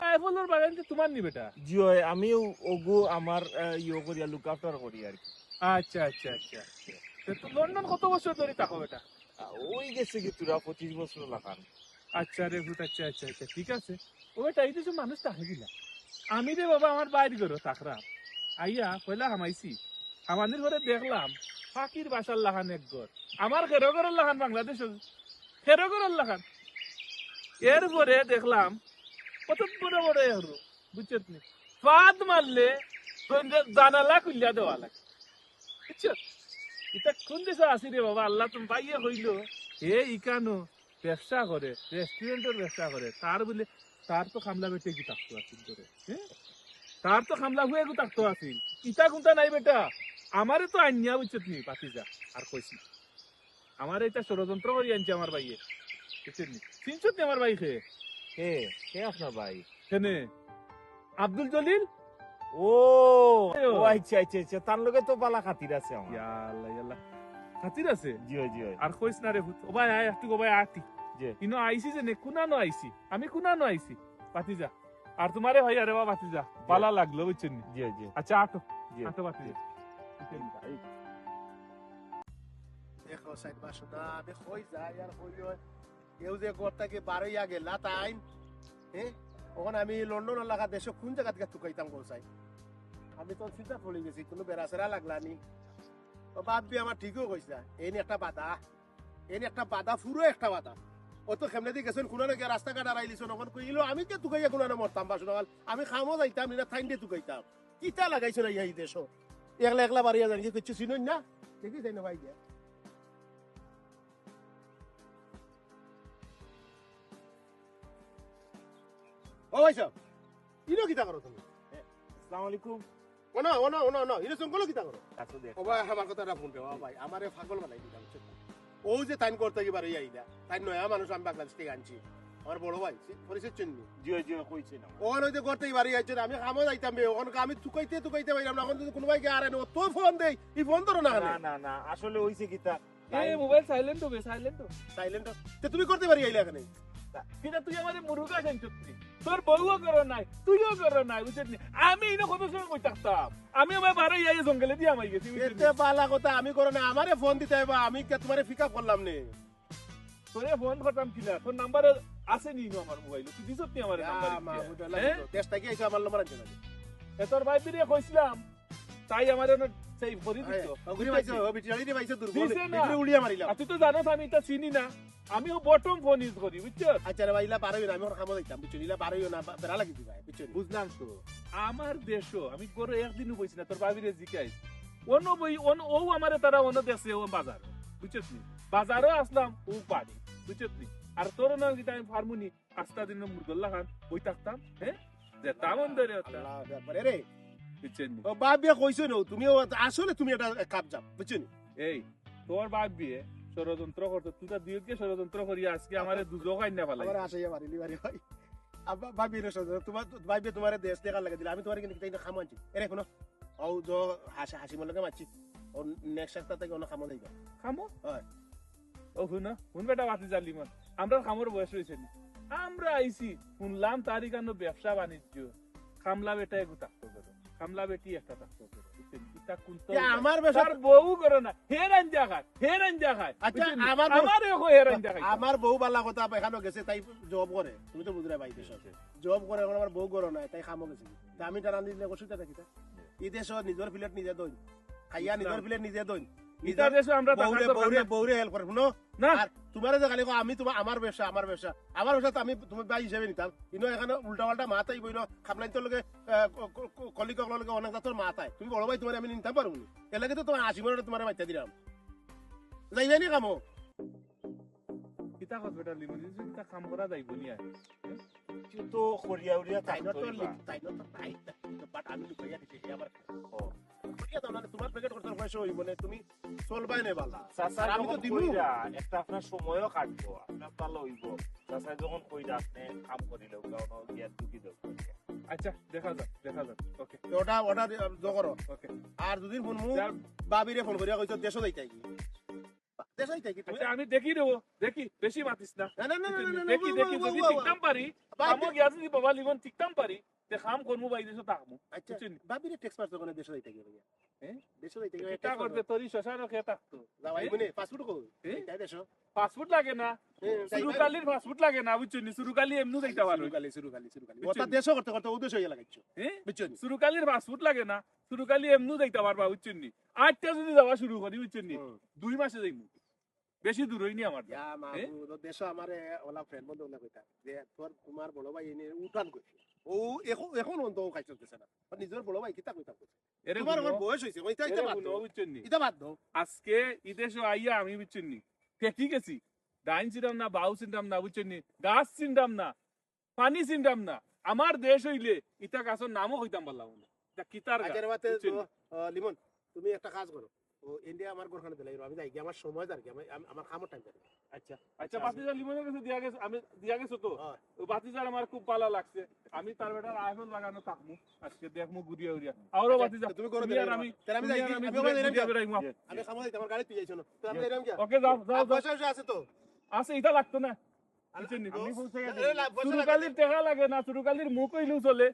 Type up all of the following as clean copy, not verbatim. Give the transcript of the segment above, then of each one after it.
সাইফুলের বাগান কি তোমার নি বেটা? জি হয়, আমি ওগো আমার ইয়ে করি লুক আফটার করি আর কি। আচ্ছা আচ্ছা আচ্ছা। তো লন্ডন কত বছর ধরে থাকো বেটা? ওই গেছে কি তোরা 25 বছর লাগান। আচ্ছা রে ভূত, আচ্ছা আচ্ছা আচ্ছা, ঠিক আছে। ও বেটা এই কিছু মানুষ থাকে কিনা? আমি রে বাবা আমার বাইর করো তাকরাম আইয়া পয়লা হামাইছি, আমাদের ঘরে দেখলাম ফাঁকির বাসার লাহান এক ঘর, আমার খেরগরের লাহান বাংলাদেশ খেরগরের লাহান। এরপরে দেখলাম কত বড় বড় এরু, বুঝছত নি? ফাঁদ মারলে জানালা খুলিয়া দেওয়া লাগে, বুঝছো? এটা কোন দেশে আসি রে বাবা, আল্লাহ তুমি পাইয়ে হইল এ ইকানো ব্যবসা করে, রেস্টুরেন্টের ব্যবসা করে, তার বলে তার তো খামলা বেটে কি থাকতো আসিল করে, হ্যাঁ? তার তো খামলা হুয়ে গু থাকতো আসিল, ইটা গুনতা নাই বেটা। আমারে তো আইনিয়া বুঝছত নি পাতিজা আর কইছি, আমার এটা ষড়যন্ত্র করি আনছে আমার ভাইয়ে, বুঝছেন নি? চিনছত নি আমার ভাই খে? কে কে আপনার ভাই? কেনে আব্দুল জলিল। ও ও আচ্ছা আচ্ছা আচ্ছা, তার লগে তো বালা খাতির আছে আমার। ইয়াল্লা ইয়াল্লা, খাতির আছে। জি হয় জি হয়। আর কইস না রে ভূত, ও ভাই আয় একটু, ও ভাই আতি জি ইনো আইছি যে নে কুনানো আইছি, আমি কুনানো আইছি পাতিজা, আর তোমারে ভাই আরে বাবা পাতিজা পালা লাগলো বুঝছেন নি? জি জি আচ্ছা আটো জি। আটো পাতিজা। দেখো সাইড বাসো না আমি কই যাই আর কই কেউ যে গড়টাকে বারইয়া গেলা তাই হ্যাঁ ওখানে আমি লন্ডন এলাকা দেশ কোন জায়গা থেকে টুকাইতাম গো চাই, আমি তো চিন্তা পড়ে গেছি কোনো বেড়াচেরা লাগলানি। ও ভাববি আমার ঠিকও কইছা, এই একটা বাধা, এই একটা বাধা, পুরো একটা বাধা। ও তো খেমনে দিয়ে গেছেন কোনা নাকি রাস্তাঘাট আড়াইলিছ নখন কইলো আমি কে টুকাইয়া কোনা মরতাম বাসন আমি খামো যাইতাম না থাইন দিয়ে টুকাইতাম, কিতা লাগাইছো না এই দেশ একলা একলা বাড়িয়া জানি কিছু চিনুন না দেখি যাই না ভাই গিয়া। ও ভাই সাহেব ইনো কিতা করো তুমি? আসসালামু আলাইকুম। ওনা ওনা ওনা ওনা ইনো জঙ্গল কিতা করো? আচ্ছা দেখ। ও ভাই আমার কথাটা ফোন দে, ও ভাই আমারে পাগল বানাই দিলাম। ও যে তাইন করতে কি বাড়ি আইলা, তাই নয়া মানুষ আমি বাংলাদেশ থেকে আনছি, আমার বড় ভাই পরিচয় চিননি। জি হয় জি হয়, কইছে না। ওখানে ওই যে করতে বাড়ি আইছে আমি খামো যাইতাম বে, ওখানে আমি টুকাইতে টুকাইতে পাইলাম না, এখন যদি কোনো ভাই আরে ও তো ফোন দেই ই ফোন ধরো না না না না, আসলে হইছে কিতা, এই মোবাইল সাইলেন্ট হবে, সাইলেন্ট হবে। সাইলেন্ট। তে তুমি করতে পারি আইলা এখানে? কিনা তুই আমারে মুরুগা জানছতি, তোর বউও করো নাই, তুইও করো নাই, বুঝছিস নি? আমি ইনো কত সময় কই থাকতাম, আমি আমার বারে আইয়া জঙ্গলে দিয়ে আমাই গেছি, বুঝছিস নি? এতে বালা কথা আমি করো না, আমারে ফোন দিতে হইবা, আমি কে তোমারে পিক আপ করলাম নে। তোরে ফোন করতাম কিনা, তোর নাম্বার আছে নি আমার মোবাইলে, তুই দিছত নি আমার নাম্বার? দেশটা কি আইছে আমার নম্বর আনছে না? তোর ভাই দিয়ে কইছিলাম, তাই আমার সেই ভরি দিত। ওগুলি পাইছো বিটিয়ালি দি পাইছো দুর্বল দিছে না। বিটিরে উড়িয়া মারিলাম। আর তুই তো জানোস আমি এটা চিনি না, আমিও বটম ফোন ইউজ করি, বুঝছিস? আচ্ছা রে ভাই ইলা পারইও না, আমি ওর খামো যাইতাম বুঝছো, ইলা পারইও না, বেড়া লাগি দিবা বুঝছো। বুঝলাম তো, আমার দেশও আমি করে একদিনও বইছি না, তোর ভাবিরে জিকাইস অন্য বই ও আমারে তারা অন্য দেশে ও বাজার, বুঝছিস নি? বাজারও আসলাম ও পারি, বুঝছিস নি? আর তোর না যেটা আমি ফার্মুনি আস্তা দিন মুরগল্লা খান বই থাকতাম, হ্যাঁ যেতাম অন্ধরে হতাম, আল্লাহু আকবার রে। বুঝছেন নি? ও বাপ বিয়া কইছো না তুমি, আসলে তুমি এটা কাপ যাও বুঝছো নি? এই তোর বাপ বিয়ে ষড়যন্ত্র করতো, তুই তার দিকে ষড়যন্ত্র করি আজকে আমারে দুজো খাই না পালাই। আমার আশাইয়া মারিলি বাড়ি ভাই। আব্বা ভাবি রে সজ তোমার ভাবি তোমারে দেশ দেখা লাগে দিলা, আমি তোমারে কিন্তু তাই খামো আনছি এরে কোন ও যো হাসি হাসি মলকে মারছি ও নেক্সট সপ্তাহ থেকে অন্য খামো যাইবা। খামো হয় ও শুনো শুন বেটা বাতি জালি মন, আমরা খামোর বয়স হয়েছে নি, আমরা আইছি শুনলাম তারই কারণ ব্যবসা বাণিজ্য, খামলা বেটা এগু থাকতো করো, খামলা বেটি একটা থাকতো করো, বুঝছেন? ইটা কুলতো আমার বেশা তার বউ করো না, হেরান যা খায়, হেরান যা খায়। আচ্ছা বুঝছেন নি? আমার আমারে ওকে হেরান যা খায়। আমার বউ বালা কথা এখানে গেছে, তাই জব করে, তুমি তো বুঝরে ভাই দেশ জব করে, এখন আমার বউ করো না তাই খামো গেছে, তা আমি টানা দিলে অসুবিধা থাকি তা এই দেশ নিজের প্লেট নিজে দইন খাইয়া, নিজের প্লেট নিজে দইন, ইটা দেশে আমরা বউরে বউরে বউরে হেল্প করে শুনো না। আর তোমার যে খালি আমি তোমার আমার ব্যবসা আমার ব্যবসা আমার ব্যবসা তো আমি তুমি ভাই হিসেবে নিতাম, কিন্তু এখানে উল্টা পাল্টা মাথাই বইল খামলাইন তোর লগে কলিকক লগে অনেক জাতর মাথায়, তুমি বড় ভাই তোমার আমি নিতাম পারবো না, এর লাগে তো তোমার 80 মিনিট তোমার মাইতা দিলাম যাইবে নি কামো। ইটা কত বেটা লিমোজিন ইটা কাম করা যাইব নি আর তুই তো খরিয়া উড়িয়া তাই না থাকতো তো এবার। তাই না তো তাই বাট আমি লুকাইয়া দিছি আমার করিয়া দাও না, তোমার প্যাকেট করতে পয়সা হইব না, তুমি চলবাই না বালা। চাচা আর আমি তো যখন দিমু। কইরা একটা আপনার সময়ও কাটবো, আপনার ভালো হইব। চাচা যখন কইরা আপনি কাম করিলেও কারণ গিয়া দুকি দেব। আচ্ছা দেখা যাক দেখা যাক, ওকে ওটা ওটা করো ওকে। আর যদি ফোন মু যার বাবিরে ফোন করিয়া কইতো দেশও যাইতাই দেশই থেকে তুমি আচ্ছা আমি দেখি দেবো, দেখি বেশি মাতিস না। না না না না না দেখি দেখি যদি ঠিকতাম পারি, আমও গিয়া যদি বাবা লিবন ঠিকতাম পারি, তে খাম করমু বাই দেশে থাকমু। আচ্ছা বুঝছেন? ভাবিরে টেক্স পাস করে দেশই থেকে গিয়া হ্যাঁ? দেশই থেকে এটা করতে তোরই শশারও খেয়ে থাকতো। যাওয়াই বনে পাসপোর্ট কই এ? তাই দেশো পাসপোর্ট লাগে না, সুরুকালির পাসপোর্ট লাগে না, বুঝছেন? সুরুকালি এমনি যাইতে পারো। সুরুকালি ওটা দেশো করতে করতে উদ্দেশ্য হয়ে লাগাইছো হ্যাঁ? বুঝছেন সুরুকালির পাসপোর্ট লাগে না, সুরুকালি এমনি যাইতে পারবা, বুঝছেন নি? আজটা যদি যাওয়া শুরু করি, বুঝছেন নি? 2 মাসে যাইমু। বেশি দূর হইনি আমার। ইয়া মাহবুব দেশো আমারে ওলা ফ্রেন্ড বন্ধু ওলা কইতা যে তোর তোমার বড় ভাই এনে উঠান কইছে ও এখন এখন অন্ত খাইছ দিছে না আর নিজের বড় ভাই কিতা কইতা কইছে এরে তোমার আমার বুনো, বয়স হইছে ওইটা এরে ইতা বাদ বুনো, দাও বুঝছেন নি? ইতা বাদ দাও আজকে ইদেশে আইয়া আমি, বুঝছেন নি? দেখি গেছি, ডাইন চিনতাম না, বাউ চিনতাম না, বুঝছেন নি? গাছ চিনতাম না, পানি চিনতাম না। আমার দেশ হইলে ইটা গাছের নামও হইতাম পারলাম না। এটা কিতার গাছ, আগের বাতে বুঝছেন নি? লিমন তুমি একটা কাজ করো ও ইন্ডিয়া আমার ঘরখানে দিলাই আমি যাই গিয়ে আমার সময় আর কি আমার খামর টাইম পাই আচ্ছা আচ্ছা, বাতিজার লিমনের কাছে দিয়া গেছে, আমি দিয়া গেছো তো। হ্যাঁ। ওই বাতিজার আমার খুব ভালো লাগছে। আমি তার বেটার আইফোন লাগানো থাকমু, আজকে দেখমু ঘুরিয়া ঘুরিয়া। আরো বাতিজা তুমি করো তুমি আর আমি, তাহলে আমি তুমি যাই আর আমি আমি ঘুরিয়া ওখানে ঘুরিয়া বেড়াইমু। আমি খামো দিতে আমার গাড়ি তুই যাইছো না তো আমি এরকম কি ওকে যাও যাও যাও। পয়সা আছে তো আছে, এটা লাগতো না, বুঝছেন নি? আমি পৌঁছে গেছি সুরুকালির টেকা লাগে না, সুরুকালির মুখ হইলেও চলে,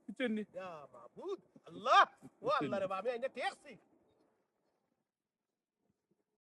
বুঝছেন নি? ইয়া মাহবুব আল্লাহ ও আল্লাহ রে বাবা আমি আইনা টেক্সি